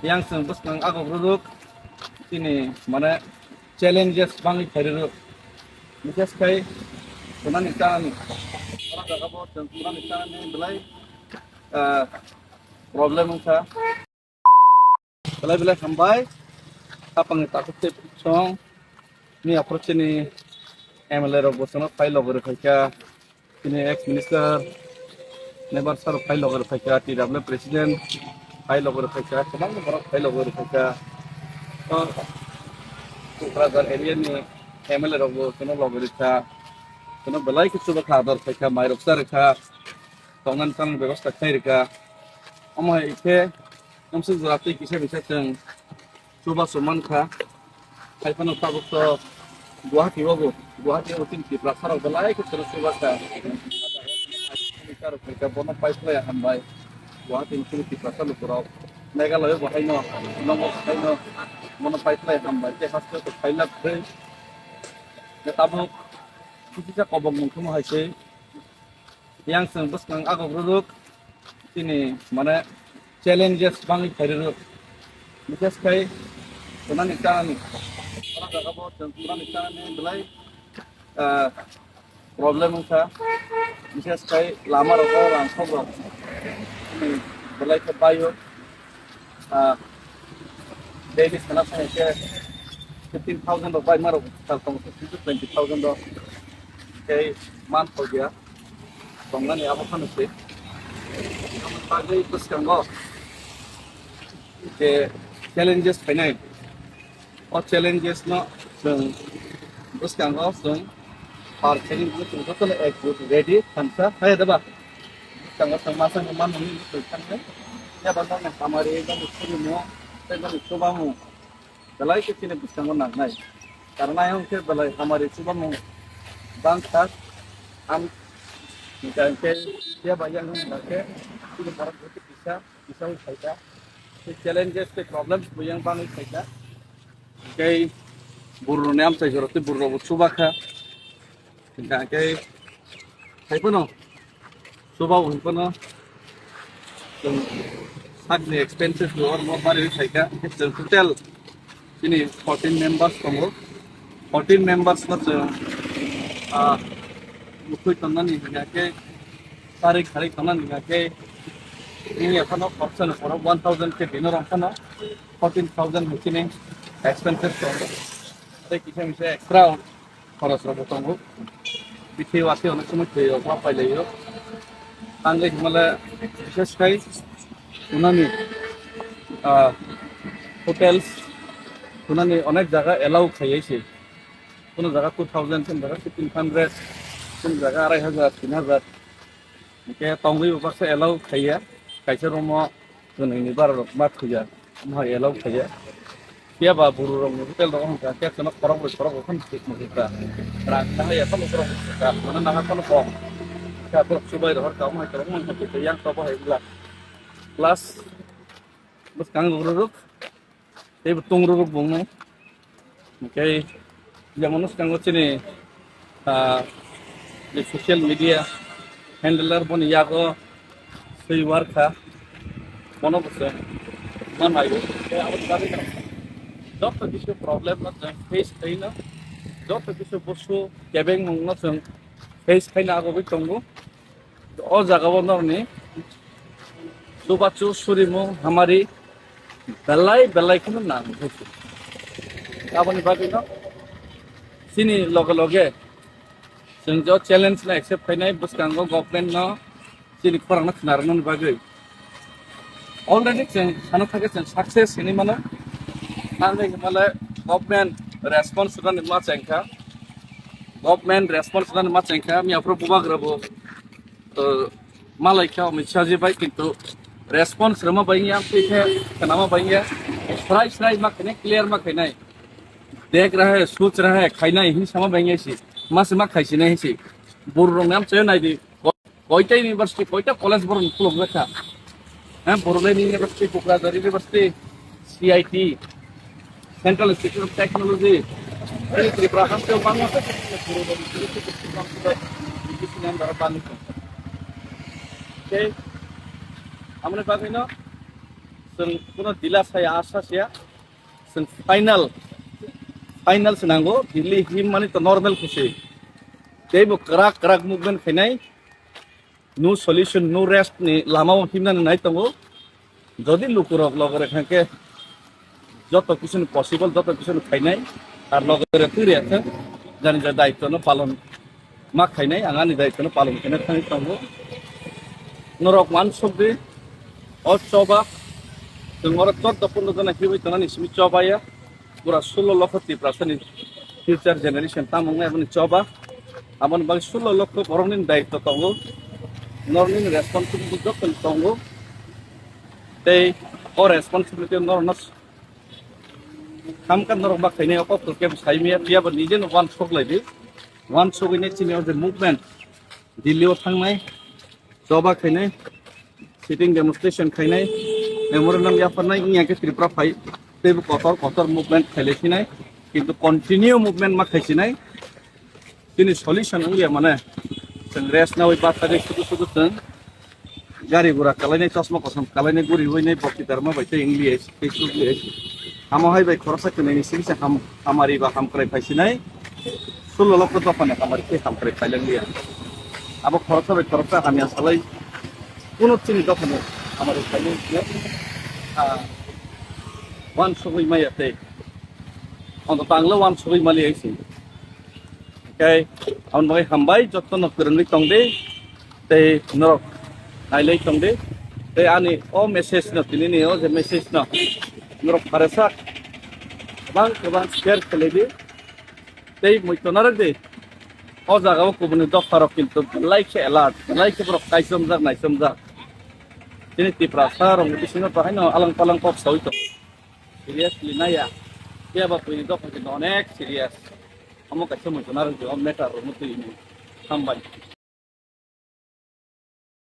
yang seng bus nang agak ruduk ini mana challenges bangi hari misal kai kunan ikan orang jaga bot dan kunan ikan ini belai problem belai sampai apa nggak takut song ini approach ini MLA ro bosno file logor khaika ini ex minister nebar sar file logor khaika TW president file logor khaika kenang borok file logor khaika to Kukradar area ni MLA ro bosno logor kha kono belai kichu ba khadar khaika mairok sar kha tongan sang ব্যবস্থা khairika ama ike namse zurati kise bisa teng coba suman kha kaipano tabuk to Guwahati bago Guwahati utin ki prasar belai ke terus coba mereka bono pipeline ya hambai Guwahati utin ki prasar lukurau Meghalaya bahaino nomor bahaino mono pipeline hambai te haste to khaila pre ne tabuk kisisa kobong mungkum haise yang seng bus nang agak ruduk ini mana challenges bangi hari misal kai kunan ikan orang jaga bot dan kunan ikan ini belai problem misal kai lama rokok langsung ini belai ke payu daily sana saya ke 15,000 rupiah marok kalau 20,000 do kai month ho gaya tongan ya apa kan sih pagi bus kanggo ke challenges finai और challenges ना बस क्या होगा और training में तुमको तो एक good ready हमसा है दबा क्या समासा में मान नहीं तो करने या बंदा ने हमारे एकदम स्कूल में एकदम सुबह में बलाई के चीज़ बस क्या नहीं करना है उनके बलाई हमारे सुबह में बैंक तक हम निकाल के या बाजार में जाके इधर बाहर होके पिसा उठाएगा challenges के problems वो yang bang uठाएगा cái buru nem sai jorot buru suba kha cái thấy pun suba un pun sak ni expenses or more mari sai ka total ini 14 members kamu 14 members na mukui tangan ni ke tarik tarik tangan ni ke ini apa option for 1000 ke dinner apa 14,000 mungkin expenses ada kisah misalnya extra harus potong pithi wasi onak semua tuh apa lagi yo tangga malah bisa sekali unani hotels unani onak jaga allow kaya sih কোনো জায়গা 2000 কোন জায়গা 1500 কোন জায়গা 2500 3000 ke tongwi bakse allow kaya kaisa romo ini bar mat khuja ma allow kaya dia ba buru rong hotel dong ka kya kana korong kan tik kita rasa ya kan korong ka mana na kan ko ka ko subai rohar ka ma ka mon ko yang to ba hegla plus bus kang ruruk te tung ruruk bong no okay yang manus kang sini di social media handler bon ya ko sei war ka mono bus man ayo ya abad kali যত কিছু problem না face খাই না যত কিছু বস্তু কেবেং না जों ফেস খাই না আগবি তঙ্গু অ জাগাবো নরনি দুবাচু সুরিমু হামারি বেলাই কোনো না হইছে গাবনি বাকি না সিনি লগে লগে जों जो চ্যালেঞ্জ না एक्सेप्ट খাইনাই বসকাঙ্গো गभर्नमेंट না सिनि खरांना खनारन बागै अलरेडी जों सानो थाके जों सक्सेस हिनि माने Nanti malah government response sudah nih macam apa? Government response sudah nih macam apa? Mi apro buat gerabo, malah kau mencaji baik itu response ramah baiknya apa sih? Kenapa baiknya? Serai makanya clear makanya. Dek rahe, soch rahe, खाना ini sama baiknya sih. Masih mak खाई sih nih sih. Burung nam cewek nih di. Koita university, koita college burung pulau mereka. Burung ini university, Kukradar University, CIT. Central Institute of Technology, ini Tripura Hasil Bangsa, Guru dari Institut Bangsa, di sini yang berapa nih? Oke, amane bagay no, जों কোনো दिला साया आसा साया जों final नांगौ Delhi him माने तो नॉर्मल खुशी तेबो कराक मुभमेंट खायनाय नो सल्यूशन नो रेस्ट नि लामाव हिमनानै नाय तंगो যদি লুকুরক লগরে খাকে যত কিছু পসিবল যত কিছু খাইনাই আর লগরে তুই আছে জানি যে দায়িত্ব পালন মা খাইনাই আঙানি দায়িত্ব পালন খাইনা খাই তঙ্গো নরক মানসবদি অচবা जों 14-15 जना हिबै तना निसमि चबाया पूरा 16 लक्ष तिप्रासनि फ्यूचर जनरेशन तामंग एबनि चबा आबन बाग 16 लक्ष बरंनि दायित्व तंगो नरनि रेसपॉन्सिबिलिटी जतन तंगो ते ओ रेसपॉन्सिबिलिटी नरनस खामका नरक बाखायनाय अप के साइमिया पियाबो निजेन वान शक लायदि वान शकइने चिनियाव जे मुभमेंट दिल्लीयाव थांनाय चबा खायनाय सिटिं डेमोन्स्ट्रेशन खायनाय मेमोरेंडम याफरनाय इयाके त्रिपुरा फाइ तेबो कतर मुभमेंट खायलेसिनाय किन्तु कन्टिन्यू मुभमेंट मा खायसिनाय दिनै सल्यूशन उया माने जों रेस्ट नावै बाथागै सुदु जों गारि गुरा खालायनाय चश्मा कसम खालायनाय गुरि होयनाय बक्तितार मा बायते इंलिश फेसबुक हामाहाय बाय खरसा कनायनि सिंसे हामारि बा हामक्राय फायसिनाय 16 लक्ष दफाने हामारि के हामक्राय फायलांलिया आबो खरसा हामिया सालाय কোনো চিনি দফানে আমাদের ফাইনান্সিয়াল ওয়ান সবই মাইয়াতে অন্তত আংলো ওয়ান সবই মালি আইছি ওকে আউন বাই হামবাই যত্ন করনলি তংদে তে নরক নাইলাই তংদে তে আনি ও মেসেজ না তিনি ও যে মেসেজ না নরক ফারেসা গোबां শেয়ার খেলেদি তে মইতনার দে ও জায়গাও কোবনে দফারক কিন্তু লাইকে এলার্ট লাইকে বড় কাইসম যা নাইসম যা ini tiprasa rong di sini pakai no alang-palang pop saw itu serius lina ya dia batu ini dok masih nonek serius kamu kasih mau tunar juga meter rumus ini tambah